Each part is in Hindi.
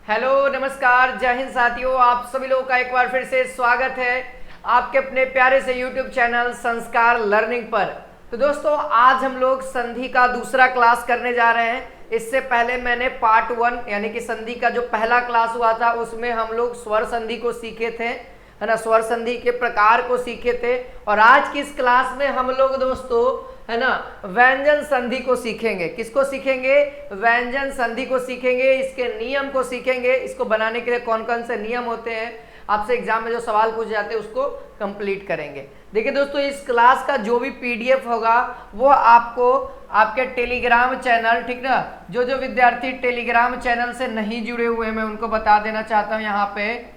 हेलो नमस्कार जय हिंद साथियों, आप सभी लोगों का एक बार फिर से स्वागत है आपके अपने प्यारे से YouTube चैनल संस्कार लर्निंग पर। तो दोस्तों आज हम लोग संधि का दूसरा क्लास करने जा रहे हैं। इससे पहले मैंने पार्ट 1 यानी कि संधि का जो पहला क्लास हुआ था उसमें हम लोग स्वर संधि को सीखे थे, है ना, स्वर संधि के प्रकार को सीखे थे। और आज की इस क्लास में हम लोग दोस्तों, है ना, व्यंजन संधि को सीखेंगे। किसको सीखेंगे? व्यंजन संधि को सीखेंगे। इसके नियम को सीखेंगे। इसको बनाने के लिए कौन कौन से नियम होते हैं, आपसे एग्जाम में जो सवाल पूछे जाते हैं उसको कंप्लीट करेंगे। देखिए दोस्तों, इस क्लास का जो भी पीडीएफ होगा वो आपको आपके टेलीग्राम चैनल, ठीक ना, जो विद्यार्थी टेलीग्राम चैनल से नहीं जुड़े हुए मैं उनको बता देना चाहता हूँ, यहाँ पे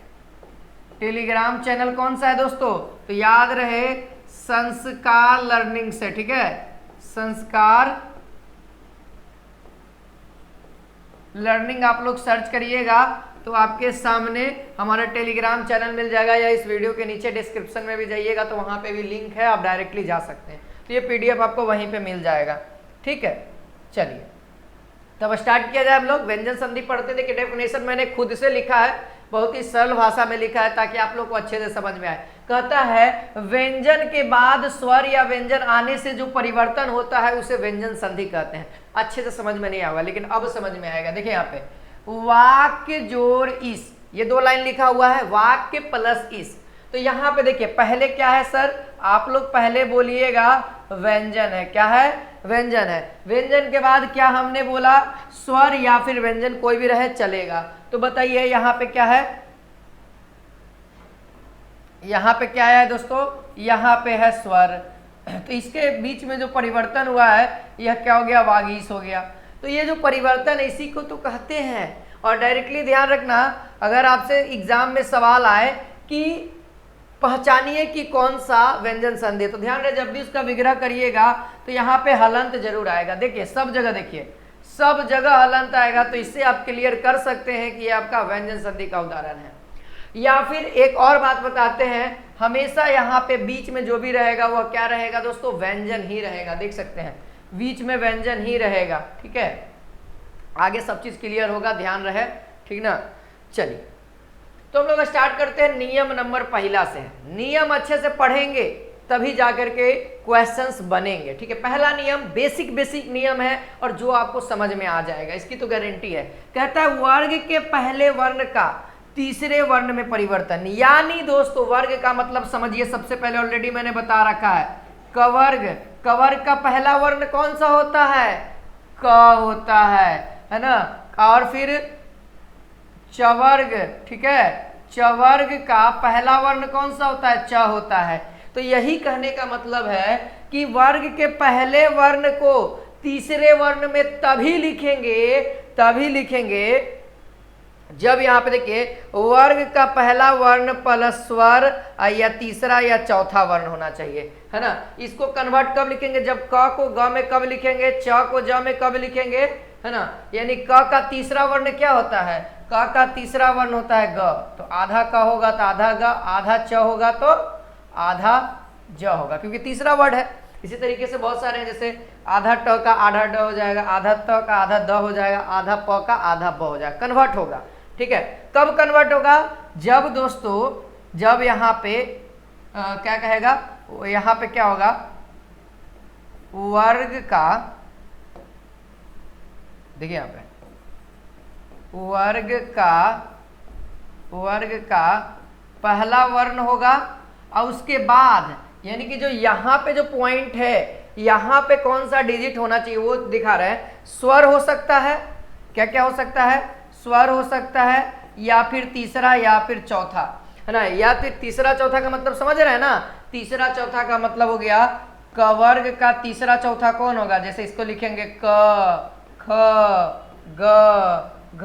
टेलीग्राम चैनल कौन सा है दोस्तों, तो याद रहे संस्कार लर्निंग से, ठीक है, संस्कार लर्निंग आप लोग सर्च करिएगा तो आपके सामने हमारा टेलीग्राम चैनल मिल जाएगा, या इस वीडियो के नीचे डिस्क्रिप्शन में भी जाइएगा तो वहां पे भी लिंक है, आप डायरेक्टली जा सकते हैं। तो ये पीडीएफ आपको वहीं पे मिल जाएगा, ठीक है। चलिए तब स्टार्ट किया जाए। हम लोग व्यंजन संधि पढ़ते थे कि डेफिनेशन मैंने खुद से लिखा है, बहुत ही सरल भाषा में लिखा है ताकि आप लोग को अच्छे से समझ में आए। कहता है व्यंजन के बाद स्वर या व्यंजन आने से जो परिवर्तन होता है उसे व्यंजन संधि कहते हैं। अच्छे से समझ में नहीं आएगा लेकिन अब समझ में आएगा। देखिए यहाँ पे वाक्य जोड़ इस, ये दो लाइन लिखा हुआ है, वाक्य प्लस इस। तो यहाँ पे देखिए पहले क्या है सर, आप लोग पहले बोलिएगा व्यंजन है। क्या है? व्यंजन है। व्यंजन के बाद क्या हमने बोला? स्वर या फिर व्यंजन, कोई भी रहे चलेगा। तो बताइए यहाँ पे क्या है? यहाँ पे क्या है दोस्तों? यहाँ पे है स्वर। तो इसके बीच में जो परिवर्तन हुआ है यह क्या हो गया? वागीश हो गया। तो ये जो परिवर्तन है इसी को तो कहते हैं। और डायरेक्टली ध्यान रखना, अगर आपसे एग्जाम में सवाल आए कि पहचानिए कि कौन सा व्यंजन संधि, तो ध्यान रहे जब भी उसका विग्रह करिएगा तो यहाँ पे हलंत जरूर आएगा। देखिए सब जगह, देखिए सब जगह हलंत आएगा, तो इससे आप क्लियर कर सकते हैं कि ये आपका व्यंजन संधि का उदाहरण है। या फिर एक और बात बताते हैं, हमेशा यहाँ पे बीच में जो भी रहेगा वह क्या रहेगा दोस्तों? व्यंजन ही रहेगा। देख सकते हैं बीच में व्यंजन ही रहेगा, ठीक है। आगे सब चीज क्लियर होगा, ध्यान रहे, ठीक ना। चलिए तो हम लोग स्टार्ट करते हैं नियम नंबर पहला से। नियम अच्छे से पढ़ेंगे तभी जाकर के क्वेश्चंस बनेंगे, ठीक है। पहला नियम बेसिक नियम है और जो आपको समझ में आ जाएगा, इसकी तो गारंटी है। कहता है वर्ग के पहले वर्ण का तीसरे वर्ण में परिवर्तन। यानी दोस्तों वर्ग का मतलब समझिए, सबसे पहले ऑलरेडी मैंने बता रखा है, कवर्ग। कवर्ग का पहला वर्ण कौन सा होता है? क होता है ना। और फिर चवर्ग, ठीक है, चवर्ग का पहला वर्ण कौन सा होता है? च होता है। तो यही कहने का मतलब है कि वर्ग के पहले वर्ण को तीसरे वर्ण में तभी लिखेंगे जब यहाँ पे देखिए वर्ग का पहला वर्ण प्लस स्वर या तीसरा या चौथा वर्ण होना चाहिए, है ना। इसको कन्वर्ट कब लिखेंगे? जब क को ग में कब लिखेंगे, च को ज में कब लिखेंगे, है ना। यानी क का तीसरा वर्ण क्या होता है? क का तीसरा वर्ण होता है ग। तो आधा क होगा तो आधा ग, आधा च होगा तो आधा ज होगा, क्योंकि तीसरा वर्ड है। इसी तरीके से बहुत सारे हैं, जैसे आधा ट का आधा ड हो जाएगा, आधा त का आधा द हो जाएगा, आधा प का आधा ब हो जाएगा, कन्वर्ट होगा, ठीक है। कब कन्वर्ट होगा? जब दोस्तों, जब यहाँ पे क्या कहेगा, यहाँ पे क्या होगा? वर्ग का, देखिए यहाँ पे वर्ग का पहला वर्ण होगा और उसके बाद यानी कि जो यहाँ पे जो पॉइंट है यहाँ पे कौन सा डिजिट होना चाहिए वो दिखा रहे हैं। स्वर हो सकता है, क्या क्या हो सकता है? स्वर हो सकता है, या फिर तीसरा या फिर चौथा, है ना। या फिर तीसरा चौथा का मतलब समझ रहे हैं ना। तीसरा चौथा का मतलब हो गया कवर्ग का तीसरा चौथा कौन होगा? जैसे इसको लिखेंगे क, ख, ग, घ,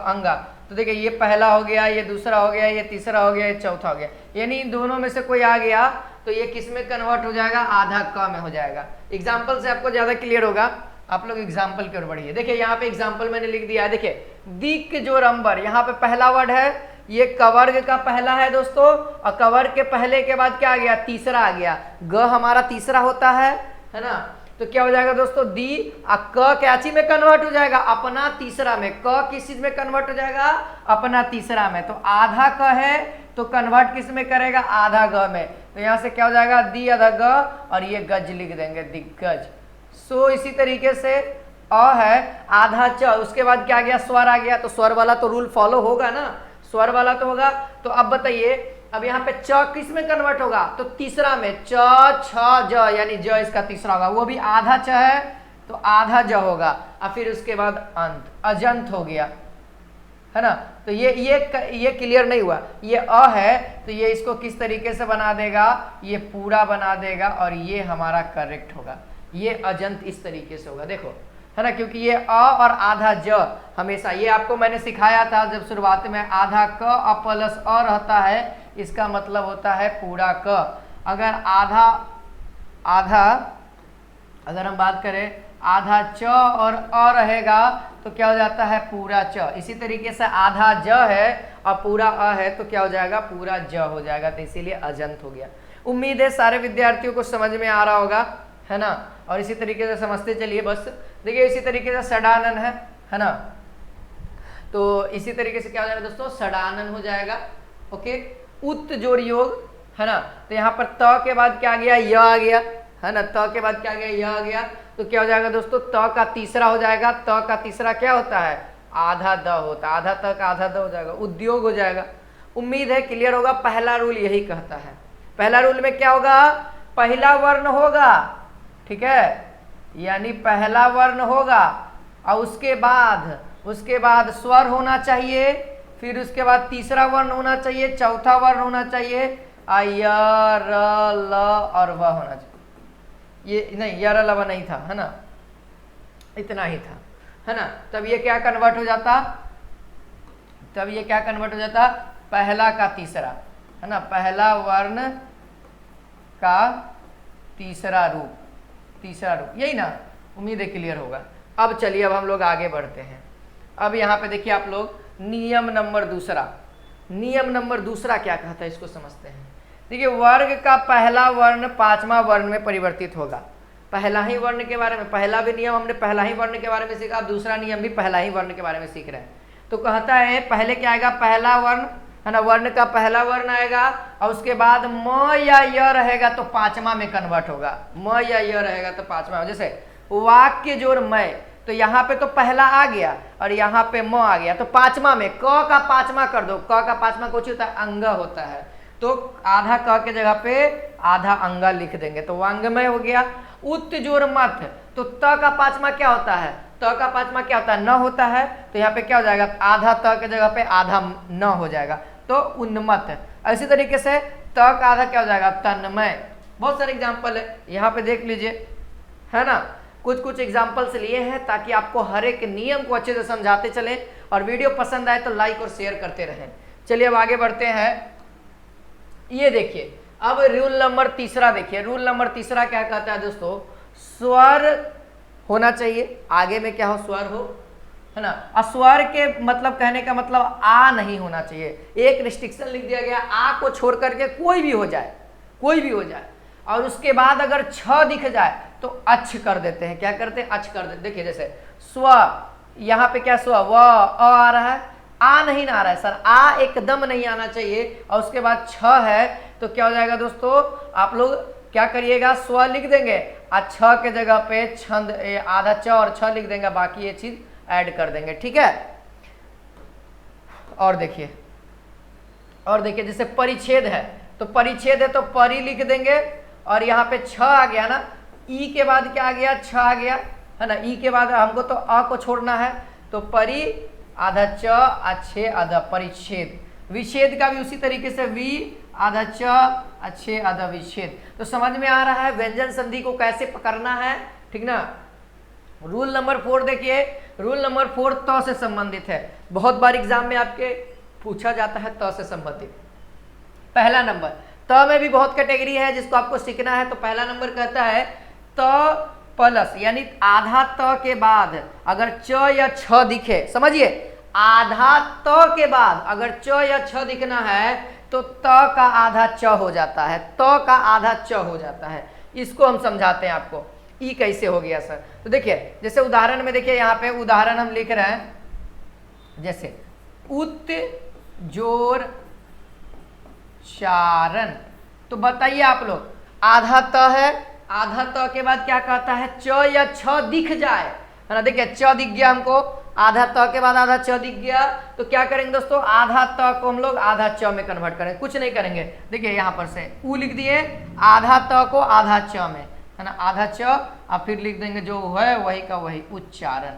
अंगा। तो देखिए ये पहला हो गया, ये दूसरा हो गया, ये तीसरा हो गया, ये चौथा हो गया। यानी इन दोनों में से कोई आ गया तो ये किस में कन्वर्ट हो जाएगा? आधा क में हो जाएगा। एग्जाम्पल से आपको ज्यादा क्लियर होगा, आप लोग एग्जाम्पल की ओर बढ़िए। देखिए यहाँ पे एग्जाम्पल मैंने लिख दिया है, देखिए दिक जो रंबर, यहाँ पे पहला वर्ड है, ये कवर्ग का पहला है दोस्तों, और कवर्ग के पहले के बाद क्या आ गया? तीसरा आ गया। ग हमारा तीसरा होता है ना। तो क्या हो जाएगा दोस्तों, दी क क्या चीज में कन्वर्ट हो जाएगा, अपना तीसरा में। क किस चीज में कन्वर्ट हो जाएगा, अपना तीसरा में। तो आधा क है तो कन्वर्ट किस में करेगा, आधा ग में। तो यहां से क्या हो जाएगा, दी आधा ग और ये गज लिख देंगे, दिग्गज। सो इसी तरीके से अ है, आधा च, उसके बाद क्या आ गया, स्वर आ गया। तो स्वर वाला तो रूल फॉलो होगा ना, स्वर वाला तो होगा। तो अब बताइए, अब यहाँ पे च किस में कन्वर्ट होगा, तो तीसरा में। च छ ज यानी ज इसका तीसरा होगा, वो भी आधा च है तो आधा ज होगा। और फिर उसके बाद अंत, अजंत हो गया, है ना। तो ये क्लियर नहीं हुआ। ये अ है तो ये इसको किस तरीके से बना देगा, ये पूरा बना देगा और ये हमारा करेक्ट होगा। ये अजंत इस तरीके से होगा, देखो, है ना, क्योंकि ये अ और आधा ज हमेशा, ये आपको मैंने सिखाया था जब शुरुआत में, आधा क प्लस अ रहता है, इसका मतलब होता है पूरा क। अगर आधा अगर हम बात करें आधा च और अ रहेगा तो क्या हो जाता है, पूरा च। इसी तरीके से आधा ज है और पूरा अ है तो क्या हो जाएगा, पूरा ज हो जाएगा। तो इसीलिए अजंत हो गया। उम्मीद है सारे विद्यार्थियों को समझ में आ रहा होगा, है ना। और इसी तरीके से समझते चलिए बस। देखिए इसी तरीके से षडानन है ना। तो इसी तरीके से क्या हो जाएगा दोस्तों, षडानन हो जाएगा। ओके, उत जोड़ योग, है ना। तो यहाँ पर त के बाद क्या आ गया, य आ गया, है ना। त के बाद क्या आ गया, य आ गया। तो क्या हो जाएगा दोस्तों, त का तीसरा हो जाएगा। त का तीसरा क्या होता है, आधा द होता है, आधा त का आधा द हो जाएगा, उद्योग हो जाएगा। उम्मीद है क्लियर होगा। पहला रूल यही कहता है। पहला रूल में क्या होगा, पहला वर्ण होगा, ठीक है, यानी पहला वर्ण होगा और उसके बाद स्वर होना चाहिए, फिर उसके बाद तीसरा वर्ण होना चाहिए, चौथा वर्ण होना चाहिए, य र ल और व होना चाहिए। ये नहीं, य र ल व नहीं था, है ना, इतना ही था, है ना। तब ये क्या कन्वर्ट हो जाता, पहला का तीसरा, है ना, पहला वर्ण का तीसरा रूप, यही ना। उम्मीद है क्लियर होगा। अब चलिए, अब हम लोग आगे बढ़ते हैं। अब यहाँ पे देखिए आप लोग, नियम नंबर दूसरा क्या कहता है, इसको समझते हैं। देखिए, वर्ग का पहला वर्ण पांचवा वर्ण में परिवर्तित होगा। पहला ही वर्ण के बारे में, पहला भी नियम हमने पहला ही वर्ण के बारे में सीखा, अब दूसरा नियम भी पहला ही वर्ण के बारे में सीख रहे हैं। तो कहता है पहले क्या आएगा, पहला वर्ण, है ना, वर्ण का पहला वर्ण आएगा और उसके बाद म या य रहेगा तो पांचवा में कन्वर्ट होगा। म या य रहेगा तो पांचवा, जैसे वाक्य जोड़ मैं, तो यहाँ पे तो पहला आ गया और यहाँ पे म आ गया, तो पांचवा में क का पांचवा कर दो। क का पांचवा कुछ होता है, अंग होता है, तो आधा क के जगह पे आधा अंगा लिख देंगे तो वांगमय हो गया। उत जोड़ मत, तो त का पांचवा क्या होता है, त का पांचवा क्या होता है, न होता है, तो यहाँ पे क्या हो जाएगा, आधा त के जगह पे आधा न हो जाएगा, तो उन्मत्त। इसी तरीके से त का आधा क्या हो जाएगा, तन्मय। बहुत सारे एग्जाम्पल है, यहाँ पे देख लीजिए, है ना। कुछ एग्जाम्पल्स लिए हैं ताकि आपको हर एक नियम को अच्छे से समझाते चले, और वीडियो पसंद आए तो लाइक और शेयर करते रहें। चलिए अब आगे बढ़ते हैं। ये देखिए, अब रूल नंबर तीसरा देखिए। रूल नंबर तीसरा क्या कहता है दोस्तों, स्वर होना चाहिए, आगे में क्या हो, स्वर हो, है ना। अस्वर के मतलब, कहने का मतलब आ नहीं होना चाहिए। एक रिस्ट्रिक्शन लिख दिया गया, आ को छोड़ करके कोई भी हो जाए, और उसके बाद अगर छ दिख जाए तो अच्छ कर देते हैं। क्या करते हैं, अच्छ कर देते। देखिए जैसे स्व, यहाँ पे क्या स्व, व आ रहा है, आ नहीं ना आ रहा है सर, आ एकदम नहीं आना चाहिए, और उसके बाद छ है तो क्या हो जाएगा दोस्तों, आप लोग क्या करिएगा, स्व लिख देंगे और छ के जगह पे छंद, आधा च और छ लिख देंगे, बाकी ये चीज ऐड कर देंगे, ठीक है। और देखिए जैसे परिच्छेद है, तो परिच्छेद है तो परि लिख देंगे, और यहाँ पे छ आ गया ना, ई के बाद क्या आ गया, छ आ गया, है ना। ई के बाद हमको तो अ को छोड़ना है, तो परि आधा च अच्छे आधा परिच्छेद। विच्छेद का भी उसी तरीके से, वी आधा च अच्छे आधा विच्छेद। तो समझ में आ रहा है व्यंजन संधि को कैसे पकड़ना है, ठीक ना। रूल नंबर 4 देखिए, रूल नंबर 4 त से संबंधित है। बहुत बार एग्जाम में आपके पूछा जाता है त से संबंधित। पहला नंबर, त में भी बहुत कैटेगरी है जिसको आपको सीखना है। तो पहला नंबर कहता है त प्लस, यानी आधा त के बाद अगर च या छ दिखे, समझिए, आधा त के बाद अगर च या छ दिखना है तो त का आधा च हो जाता है, त का आधा च हो जाता है। इसको हम समझाते हैं आपको। ई कैसे हो गया सर? तो देखिए जैसे उदाहरण में देखिए यहाँ पे उदाहरण हम लिख रहे हैं, जैसे उत्जोरचारण। तो बताइए आप लोग, आधा त है, आधा त के बाद क्या कहता है, च या छ दिख जाए, है ना। देखिए च दिख गया हमको, आधा त के बाद आधा च दिख गया, तो क्या करेंगे दोस्तों, आधा त को हम लोग आधा च में कन्वर्ट करेंगे, कुछ नहीं करेंगे। देखिए यहाँ पर से उ लिख दिए, आधा त को आधा च में, है ना, आधा च, और फिर लिख देंगे जो है वही का वही उच्चारण।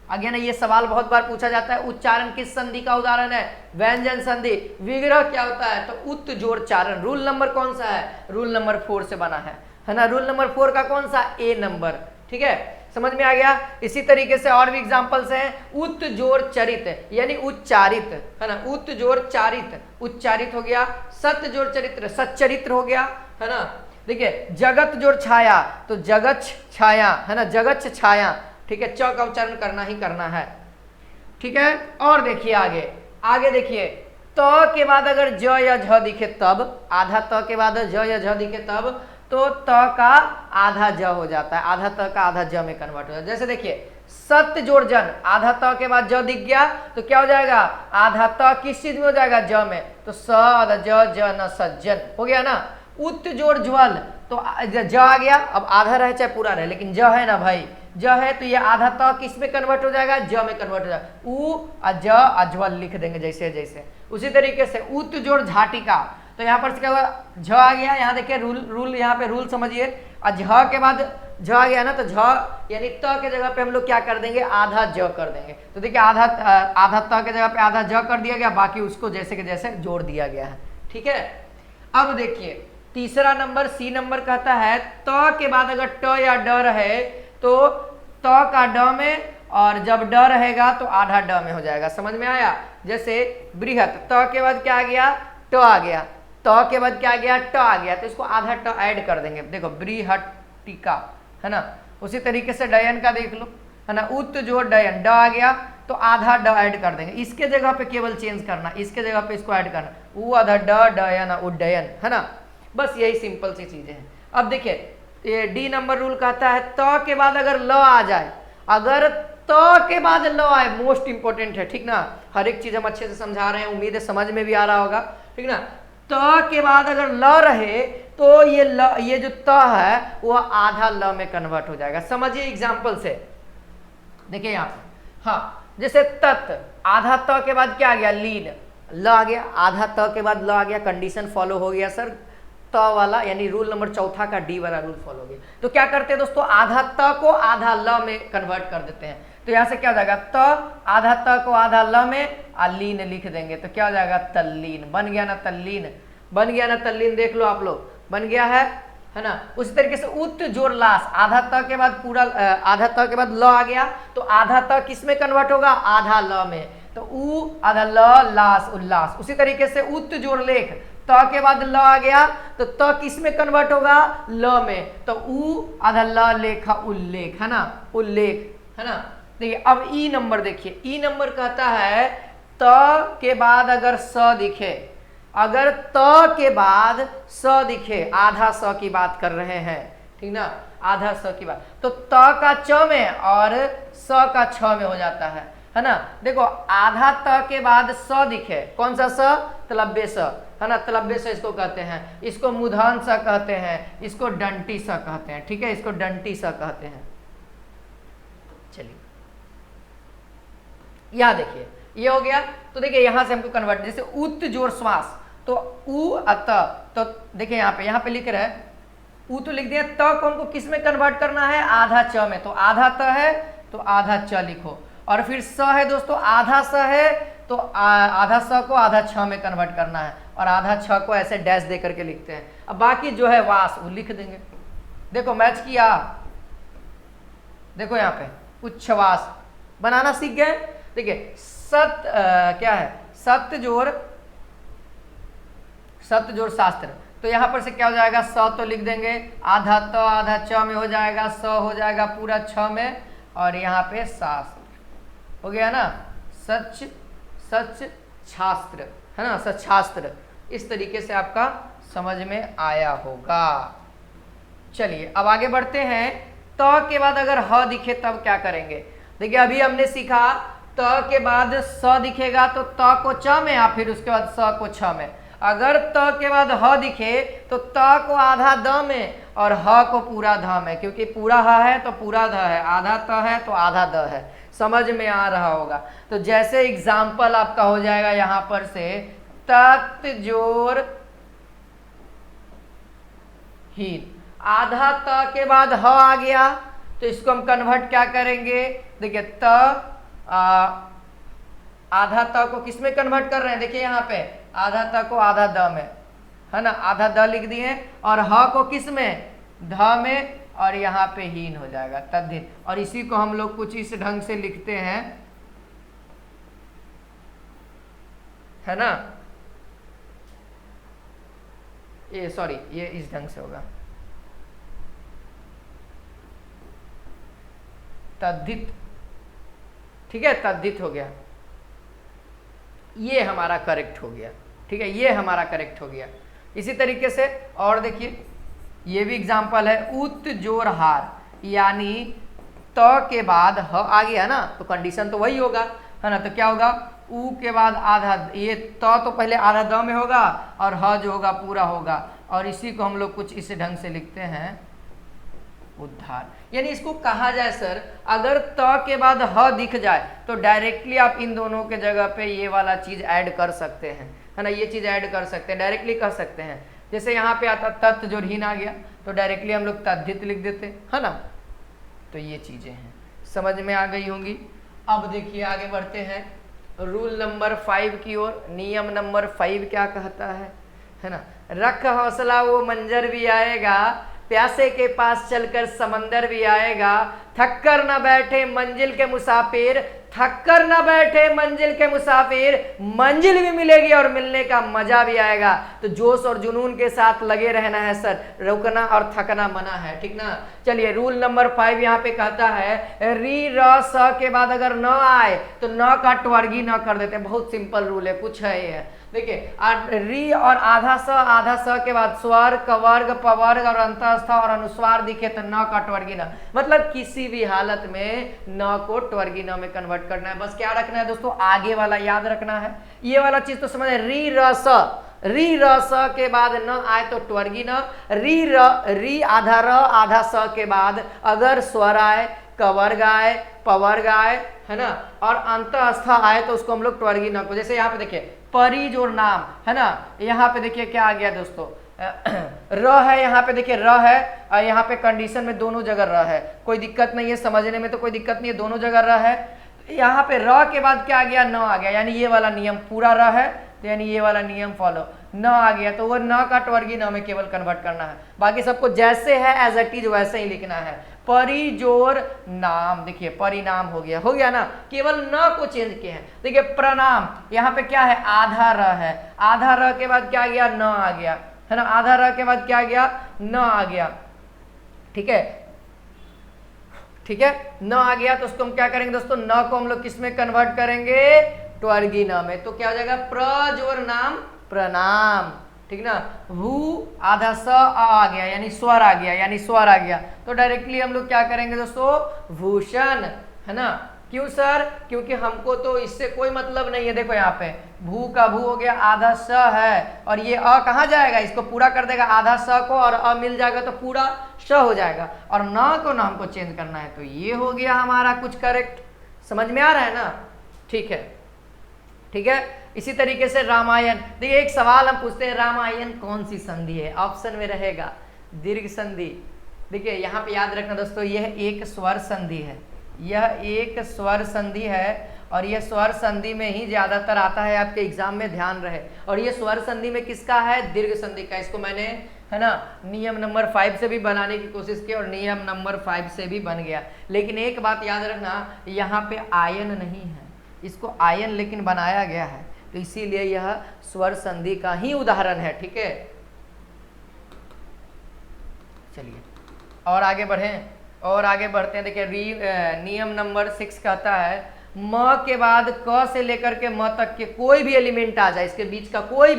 आगे ना ये सवाल बहुत बार पूछा जाता है, उच्चारण किस संधि का उदाहरण है, व्यंजन संधि। विग्रह क्या होता है, तो उत्जोरचारण। रूल नंबर कौन सा है, रूल नंबर 4 से बना है ना, रूल नंबर 4 का कौन सा, ए नंबर, ठीक है, समझ में आ गया। इसी तरीके से और भी एग्जांपल्स हैं, उत्जोरचरित यानी उच्चारित, है ना, उत्जोरचारित उच्चारित हो गया, सत्यजोर चरित्र सच्चरित्र हो गया, है ना। देखिए जगत जोर छाया, तो जगत छाया, है ना, जगत छाया, ठीक है, च का उच्चारण करना ही करना है, ठीक है। और देखिए आगे, आगे देखिए, त के बाद अगर ज या झ दिखे तब, आधा त के बाद ज या झ दिखे तब, तो त का आधा ज हो जाता है, आधा त का आधा ज में कन्वर्ट हो जाता है। जैसे देखिए सत्य जोड़ जन, आधा त के बाद ज दिख गया, तो क्या हो जाएगा, आधा त किस चीज में हो जाएगा, ज में, तो स आधा ज, ज न सज्जन हो गया ना। उत जोड़ ज्वल, तो ज आ गया, अब आधा रहे चाहे पूरा रहे, लेकिन ज है ना भाई, ज है, तो ये आधा त किस में कन्वर्ट हो जाएगा, ज में कन्वर्ट हो जाएगा, उ ज अज्वल लिख देंगे जैसे जैसे। उसी तरीके से उत जोड़ झाटिका, तो यहाँ पर क्या हुआ, झ आ गया, यहाँ देखिए रूल यहाँ पे रूल समझिए, और झ के बाद झ आ गया ना, तो झ यानी त के जगह पे हम लोग क्या कर देंगे, आधा ज कर देंगे। तो देखिए आधा त के जगह पे आधा ज कर दिया गया, बाकी उसको जैसे के जैसे जोड़ दिया गया है, ठीक है। अब देखिए तीसरा नंबर, सी नंबर कहता है, त के बाद अगर ट या ड रहे, तो त का ड में, और जब ड रहेगा तो आधा ड में हो जाएगा, समझ में आया। जैसे बृहत, त के बाद क्या आ गया, ट आ गया, त के बाद क्या आ गया, ट आ गया, तो इसको आधा ट ऐड कर देंगे, देखो बृहटिका, है ना। उसी तरीके से डयन का देख लो, है ना, उत जोड़ डयन, ड आ गया तो आधा ड ऐड कर देंगे, इसके जगह पे केवल चेंज करना, इसके जगह पे इसको ऐड करना, उ आधा ड डयन उड्डयन, है ना। बस यही सिंपल सी चीजें हैं। अब देखिए ये डी नंबर रूल कहता है, त के बाद अगर ल आ जाए, अगर त के बाद ल आए, मोस्ट इंपोर्टेंट है, ठीक ना, हर एक चीज हम अच्छे से समझा रहे हैं, उम्मीद है समझ में भी आ रहा होगा, ठीक ना। त के बाद अगर ल रहे, तो ये जो त है वो आधा ल में कन्वर्ट हो जाएगा। समझिए एग्जाम्पल से, देखिए यहाँ पे, हाँ, जैसे तत्, आधा त के बाद क्या आ गया, लीन, ल आ गया, आधा त के बाद ल आ गया, कंडीशन फॉलो हो गया सर, त वाला यानी रूल नंबर 4 का डी वाला रूल फॉलो हो गया। तो क्या करते हैं दोस्तों, आधा त को आधा ल में कन्वर्ट कर देते हैं, तो यहां से क्या हो जाएगा, त आधा त को आधा ल में, आ लीन लिख देंगे, तो क्या हो जाएगा, तल्लीन, बन गया ना तल्लीन, बन गया ना तल्लीन, देख लो आप लोग, बन गया है ना। उसी तरीके से उत जोड़ लास, आधा त के बाद पूरा, आधा त के बाद ल आ गया, तो आधा त किस में कन्वर्ट होगा, आधा ल में, तो उ आधा ल, लास उल्लास। उसी तरीके से उत जोड़ लेख, त के बाद ल आ गया, तो त किस में कन्वर्ट होगा, ल में, तो उ आधा ल लेखा उल्लेख, है ना, उल्लेख, है ना। देखिए अब ई नंबर देखिए, ई नंबर कहता है, त के बाद अगर स दिखे, अगर त के बाद स दिखे, आधा स की बात कर रहे हैं, ठीक ना, आधा स की बात, तो त का च में और स का छ में हो जाता है ना। देखो आधा त के बाद स दिखे, कौन सा स, तलब्बे स, है ना, तलब्बे स इसको कहते हैं, इसको मुधान स कहते हैं, इसको डंटी स कहते हैं, ठीक है, इसको डंटी स कहते हैं। चलिए यह देखिए ये हो गया, तो देखिए यहां से हमको कन्वर्ट, जैसे उत जोड़ श्वास, तो उ अत, तो देखिए यहाँ पे लिख रहे हैं, उ तो लिख दिया, त को हमको किस में कन्वर्ट करना है, आधा च में, तो आधा त है तो आधा च लिखो, और फिर स है दोस्तों, आधा स है तो आधा स को आधा छ में कन्वर्ट करना है, और आधा छ को ऐसे डैश दे करके लिखते हैं। अब बाकी जो है वास वो लिख देंगे, देखो मैच किया, देखो यहाँ पे उच्छ्वास बनाना सीख गए। देखिए क्या है, सत्य जोड़ शास्त्र, तो यहाँ पर से क्या हो जाएगा, स तो लिख देंगे, आधा त आधा च में हो जाएगा, स हो जाएगा पूरा छ में, और यहाँ पे शास्त्र हो गया ना, सच शास्त्र, है ना, सच शास्त्र। इस तरीके से आपका समझ में आया होगा। चलिए अब आगे बढ़ते हैं, त के बाद अगर ह दिखे तब क्या करेंगे? देखिए अभी हमने सीखा त के बाद स दिखेगा तो त को च में या फिर उसके बाद स को छ में। अगर त के बाद ह दिखे तो त को आधा द में और ह को पूरा ध में, क्योंकि पूरा ह है तो पूरा ध है, आधा त है तो आधा द है। समझ में आ रहा होगा। तो जैसे एग्जाम्पल आपका हो जाएगा यहां पर से तत् जोर हीन, आधा त के बाद ह आ गया तो इसको हम कन्वर्ट क्या करेंगे? देखिए त आधा त को किस में कन्वर्ट कर रहे हैं? देखिए यहाँ पे आधा त को आधा द में, है ना, आधा द लिख दिए और ह को किस में? ध में, और यहाँ पे हीन हो जाएगा तद्धित। और इसी को हम लोग कुछ इस ढंग से लिखते हैं, है ना, ये सॉरी ये इस ढंग से होगा तद्धित, ठीक है, तद्धित हो गया, ये हमारा करेक्ट हो गया, ठीक है, ये हमारा करेक्ट हो गया। इसी तरीके से और देखिए ये भी एग्जाम्पल है, उत जोर हार, यानी त के बाद ह आ गया ना तो कंडीशन तो वही होगा, है ना, तो क्या होगा? उ के बाद आधा, ये त तो पहले आधा द में होगा और ह जो होगा पूरा होगा, और इसी को हम लोग कुछ इस ढंग से लिखते हैं उद्धार। यानी इसको कहा जाए सर, अगर त के बाद ह दिख जाए तो डायरेक्टली आप इन दोनों के जगह पे ये वाला चीज ऐड कर सकते हैं, है ना, ये चीज ऐड कर सकते हैं, डायरेक्टली कर सकते हैं। जैसे यहाँ पे आता तत् जो हीन आ गया तो डायरेक्टली हम लोग तद्धित लिख देते, है ना। तो ये चीजें हैं, समझ में आ गई होंगी। अब देखिए आगे बढ़ते हैं रूल नंबर 5 की ओर। नियम नंबर 5 क्या कहता है ना, रख हौसला वो मंजर भी आएगा, प्यासे के पास चलकर समंदर भी आएगा, थक कर न बैठे मंजिल के मुसाफिर, थक कर न बैठे मंजिल के मुसाफिर, मंजिल भी मिलेगी और मिलने का मजा भी आएगा। तो जोश और जुनून के साथ लगे रहना है सर, रुकना और थकना मना है, ठीक ना। चलिए रूल नंबर 5 यहाँ पे कहता है री र स के बाद अगर न आए तो न का ट्वर्गी न कर देते हैं। बहुत सिंपल रूल है, कुछ है ये, देखिए री और आधा स के बाद स्वर कवर्ग पवर्ग और अंतस्थ और अनुस्वार दिखे तो न का ट्वर्गी न, मतलब किसी भी हालत में न को ट्वर्गी न में कन्वर्ट करना है। बस क्या रखना है दोस्तों? आगे वाला याद रखना है, ये वाला चीज तो समझ री र स के बाद न आए तो ट्वर्गी न, री आधा स के बाद अगर स्वर आए कवर्ग आए पवर्ग आए, है ना, और अंतस्थ आए तो उसको हम लोग ट्वर्गी न को। जैसे यहाँ पे देखिए परिजोर नाम, है ना, यहाँ पे देखिए क्या आ गया दोस्तों, र है, यहाँ पे देखिए र है और यहाँ पे कंडीशन में दोनों जगह र है, कोई दिक्कत नहीं है, समझने में तो कोई दिक्कत नहीं है, दोनों जगह र है। यहाँ पे र के बाद क्या आ गया? न आ गया, यानी ये वाला नियम पूरा र है तो यानी ये वाला नियम फॉलो, न आ गया तो वो न का ट्वर्गी न में केवल कन्वर्ट करना है, बाकी सबको जैसे है एज इट इज वैसे ही लिखना है। परिजोर नाम, देखिए परिणाम हो गया ना, केवल न को चेंज किए हैं। देखिए प्रणाम, यहाँ पे क्या है? आधा र है, आधा र के बाद क्या आ गया? न आ गया, है ना, आधा र के बाद क्या आ गया? न आ गया, ठीक है, ठीक है, न आ गया तो उसको हम क्या करेंगे दोस्तों? न को हम लोग किस में कन्वर्ट करेंगे? ट्वर्गी न में। तो क्या हो जाएगा? प्रजोर नाम प्रणाम, ठीक ना। भू आधा स आ गया यानी स्वर आ गया, यानी स्वर आ गया तो डायरेक्टली हम लोग क्या करेंगे दोस्तों? भूषण, है ना। क्यों सर? क्योंकि हमको तो इससे कोई मतलब नहीं है। देखो यहाँ पे भू का भू हो गया, आधा स है और ये अ कहाँ जाएगा? इसको पूरा कर देगा, आधा स को और अ मिल जाएगा तो पूरा श हो जाएगा, और न को न हमको चेंज करना है। तो ये हो गया हमारा कुछ करेक्ट, समझ में आ रहा है ना? ठीक है, ठीक है। इसी तरीके से रामायण, देखिए एक सवाल हम पूछते हैं, रामायण कौन सी संधि है? ऑप्शन में रहेगा दीर्घ संधि। देखिए यहाँ पे याद रखना दोस्तों, यह एक स्वर संधि है, यह एक स्वर संधि है और यह स्वर संधि में ही ज्यादातर आता है, आपके एग्जाम में ध्यान रहे। और यह स्वर संधि में किसका है? दीर्घ संधि का। इसको मैंने, है ना, नियम नंबर 5 से भी बनाने की कोशिश की और नियम नंबर 5 से भी बन गया। लेकिन एक बात याद रखना, यहाँ पे आयन नहीं है, इसको आयन लेकिन बनाया गया है, तो इसीलिए यह स्वर संधि का ही उदाहरण है, ठीक है। चलिए और आगे बढ़ें, और आगे बढ़ते हैं। देखिए नियम नंबर 6 कहता है म के बाद क से लेकर के म तक के कोई भी एलिमेंट आ जाए, इसके बीच का कोई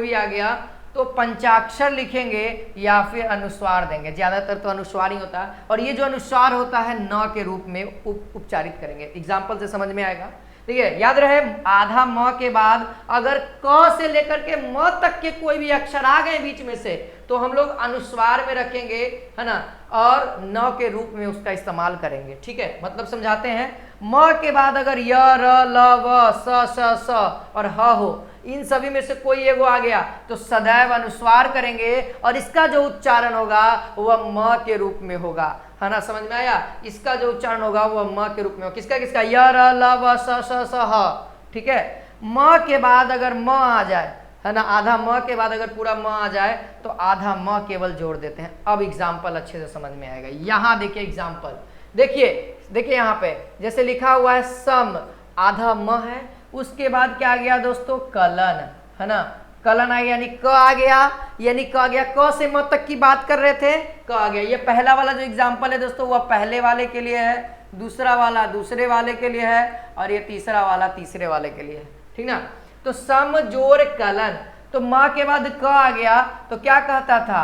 भी आ गया तो पंचाक्षर लिखेंगे या फिर अनुस्वार देंगे, ज्यादातर तो अनुस्वार ही होता है, और ये जो अनुस्वार होता है न के रूप में उच्चारित करेंगे। एग्जाम्पल से समझ में आएगा। ठीक है, याद रहे आधा म के बाद अगर क से लेकर के म तक के कोई भी अक्षर आ गए बीच में से तो हम लोग अनुस्वार में रखेंगे, है ना, और न के रूप में उसका इस्तेमाल करेंगे। ठीक है, मतलब समझाते हैं। म के बाद अगर य, र, ल, व, स, श, स और ह हो, इन सभी में से कोई एगो आ गया तो सदैव अनुस्वार करेंगे और इसका जो उच्चारण होगा वह म के रूप में होगा, है ना, समझ में आया। इसका जो उच्चारण होगा वह म के रूप में होगा। किसका किसका? य, र, ल, व, स, श, स, ह। ठीक है, म के बाद अगर म आ जाए, है ना, आधा म के बाद अगर पूरा म आ जाए तो आधा म केवल जोड़ देते हैं। अब एग्जाम्पल अच्छे से समझ में आएगा। यहाँ देखिए एग्जाम्पल, देखिए यहाँ पे जैसे लिखा हुआ है सम, आधा म है, उसके बाद क्या आ गया दोस्तों? कलन, है ना, कलन आ गया, यानी क आ गया, यानी क आ गया। क से म तक की बात कर रहे थे, क आ गया। ये पहला वाला जो एग्जाम्पल है दोस्तों वह पहले वाले के लिए है, दूसरा वाला दूसरे वाले के लिए है, और ये तीसरा वाला तीसरे वाले के लिए है। ठीक ना, तो सम जोड़ कलन, तो म के बाद क आ गया तो क्या कहता था?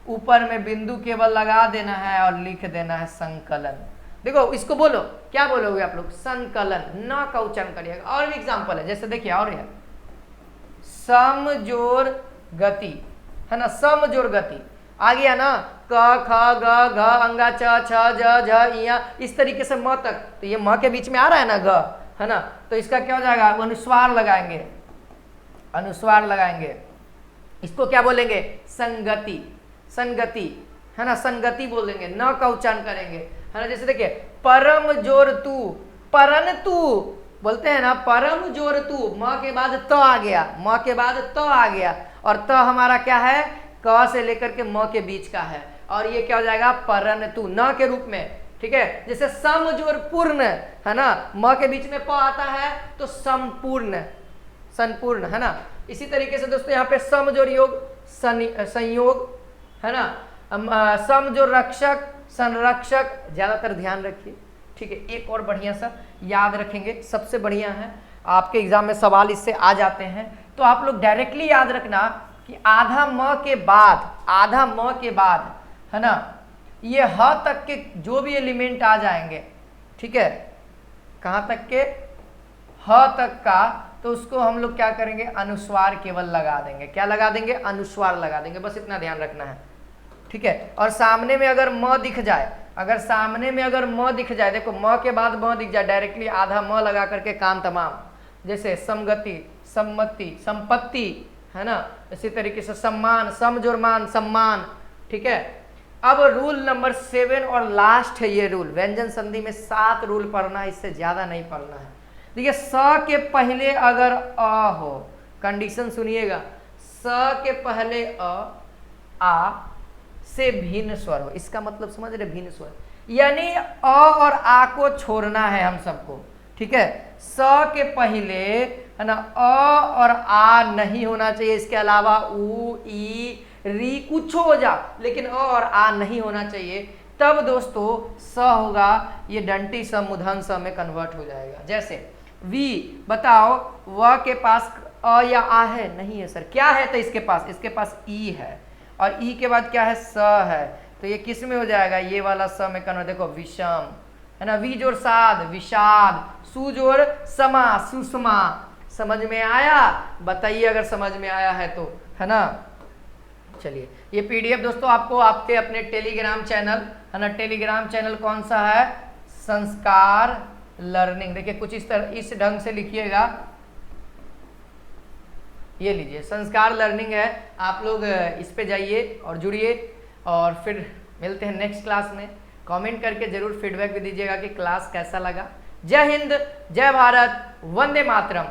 ऊपर में बिंदु केवल लगा देना है और लिख देना है संकलन। देखो इसको बोलो, क्या बोलोगे आप लोग? संकलन, न का उच्चारण करिएगा। और भी एग्जाम्पल है, जैसे देखिए और है सम जोड़ गति, है ना, सम जोड़ गति आ गया ना, क ख ग घ अंगा च छ ज झ इया, इस तरीके से म तक, तो ये म के बीच में आ रहा है ना ग, है ना, तो इसका क्या हो जाएगा? अनुस्वार लगाएंगे, अनुस्वार लगाएंगे। इसको क्या बोलेंगे? संगति, संगति, है ना, संगति बोलेंगे, न का उच्चारण करेंगे, है ना। जैसे देखिए परम जोर तू, परन तू बोलते हैं ना, परम जोर तू, म के बाद त आ गया, म के बाद त आ गया, और त हमारा क्या है? क से लेकर के म के बीच का है, और ये क्या हो जाएगा? परन तू, न के रूप में। ठीक है, जैसे सम जोर पूर्ण, है ना, म के बीच में प आता है तो संपूर्ण, संपूर्ण, है ना। इसी तरीके से दोस्तों यहाँ पे सम जोड़ योग संयोग, है ना, सम जोड़ रक्षक संरक्षक, ज्यादातर ध्यान रखिए। ठीक है, एक और बढ़िया सा याद रखेंगे, सबसे बढ़िया है, आपके एग्जाम में सवाल इससे आ जाते हैं, तो आप लोग डायरेक्टली याद रखना कि आधा म के बाद, आधा म के बाद, है ना, ये ह तक के जो भी एलिमेंट आ जाएंगे, ठीक है, कहाँ तक के? ह तक का, तो उसको हम लोग क्या करेंगे? अनुस्वार केवल लगा देंगे। क्या लगा देंगे? अनुस्वार लगा देंगे, बस इतना ध्यान रखना है। ठीक है, और सामने में अगर म दिख जाए, अगर सामने में अगर म दिख जाए, देखो म के बाद म दिख जाए, डायरेक्टली आधा म लगा करके काम तमाम। जैसे समगति, सम्मति, संपत्ति, है ना, इसी तरीके से सम्मान, समजुर्मान, सम्मान। ठीक है, अब रूल नंबर 7 और लास्ट है ये रूल, व्यंजन संधि में 7 रूल पढ़ना है, इससे ज्यादा नहीं पढ़ना है। देखिए स के पहले अगर अ हो, कंडीशन सुनिएगा, स के पहले आ से भिन्न स्वर हो, इसका मतलब समझ रहे? भिन्न स्वर, यानी अ और आ को छोड़ना है हम सबको। ठीक है, स के पहले, है ना, अ और आ नहीं होना चाहिए, इसके अलावा उ, ई, री कुछ हो जा, लेकिन अ और आ नहीं होना चाहिए। तब दोस्तों स होगा, ये डंटी स मूर्धन स में कन्वर्ट हो जाएगा। जैसे वी, बताओ व के पास अ या आ है? नहीं है सर। क्या है? तो इसके पास ई है, और ई के बाद क्या है? स है, तो ये किस में हो जाएगा? ये वाला स में कन्वर्ट, देखो विषम, है ना, वी जोड़ साध, विषाद, सु जोड़ समा, सुषमा। समझ में आया? बताइए अगर समझ में आया है तो, है ना। चलिए, ये पीडीएफ दोस्तों आपको आपके अपने टेलीग्राम चैनल, है ना, टेलीग्राम चैनल कौन सा है? संस्कार लर्निंग। देखिए कुछ इस तरह, इस ढंग से लिखिएगा, ये लीजिए संस्कार लर्निंग है, आप लोग इस पे जाइए और जुड़िए, और फिर मिलते हैं नेक्स्ट क्लास में। कमेंट करके जरूर फीडबैक भी दीजिएगा कि क्लास कैसा लगा। जय हिंद, जय भारत, वंदे मातरम।